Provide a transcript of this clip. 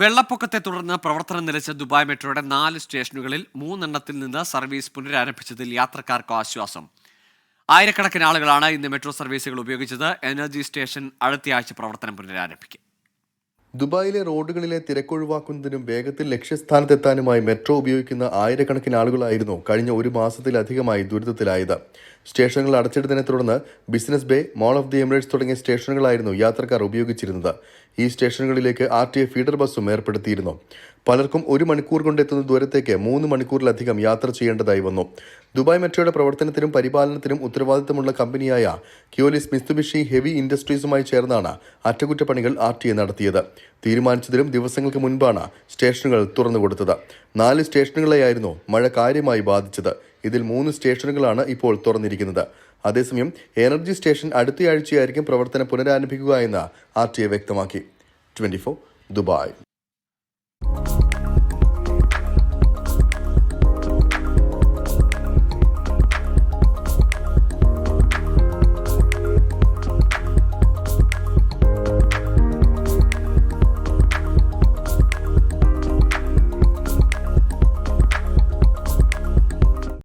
വെള്ളപ്പൊക്കത്തെ തുടർന്ന് പ്രവർത്തനം നിലച്ച ദുബായ് മെട്രോയുടെ 4 സ്റ്റേഷനുകളിൽ 3 നിന്ന് സർവീസ് പുനരാരംഭിച്ചതിൽ യാത്രക്കാർക്ക് ആശ്വാസം. ആയിരക്കണക്കിന് ആളുകളാണ് ഇന്ന് മെട്രോ സർവീസുകൾ ഉപയോഗിച്ചത്. എനർജി സ്റ്റേഷൻ അടുത്തയാഴ്ച പ്രവർത്തനം പുനരാരംഭിക്കും. ദുബായിലെ റോഡുകളിലെ തിരക്കൊഴിവാക്കുന്നതിനും വേഗത്തിൽ ലക്ഷ്യസ്ഥാനത്തെത്താനുമായി മെട്രോ ഉപയോഗിക്കുന്ന ആയിരക്കണക്കിന് ആളുകളായിരുന്നു കഴിഞ്ഞ ഒരു മാസത്തിലധികമായി ദുരിതത്തിലായത്. സ്റ്റേഷനുകൾ അടച്ചിട്ടതിനെ തുടർന്ന് Business Bay, Mall of the Emirates തുടങ്ങിയ സ്റ്റേഷനുകളായിരുന്നു യാത്രക്കാർ ഉപയോഗിച്ചിരുന്നത്. ഈ സ്റ്റേഷനുകളിലേക്ക് RTA ഫീഡർ ബസ്സും ഏർപ്പെടുത്തിയിരുന്നു. പലർക്കും 1 മണിക്കൂർ കൊണ്ട് എത്തുന്ന ദൂരത്തേക്ക് 3 മണിക്കൂറിലധികം യാത്ര ചെയ്യേണ്ടതായി വന്നു. ദുബായ് മെട്രോയുടെ പ്രവർത്തനത്തിനും പരിപാലനത്തിനും ഉത്തരവാദിത്തമുള്ള കമ്പനിയായ ക്യോലിസ് മിത്സുബിഷി ഹെവി ഇൻഡസ്ട്രീസുമായി ചേർന്നാണ് അറ്റകുറ്റപ്പണികൾ RTA നടത്തിയത്. തീരുമാനിച്ചതിലും ദിവസങ്ങൾക്ക് മുൻപാണ് സ്റ്റേഷനുകൾ തുറന്നുകൊടുത്തത്. 4 സ്റ്റേഷനുകളെയായിരുന്നു മഴ കാര്യമായി ബാധിച്ചത്. ഇതിൽ 3 സ്റ്റേഷനുകളാണ് ഇപ്പോൾ തുറന്നിരിക്കുന്നത്. അതേസമയം എനർജി സ്റ്റേഷൻ അടുത്തയാഴ്ചയായിരിക്കും പ്രവർത്തനം പുനരാരംഭിക്കുക എന്ന് RTA വ്യക്തമാക്കി. 24 ദുബായ്.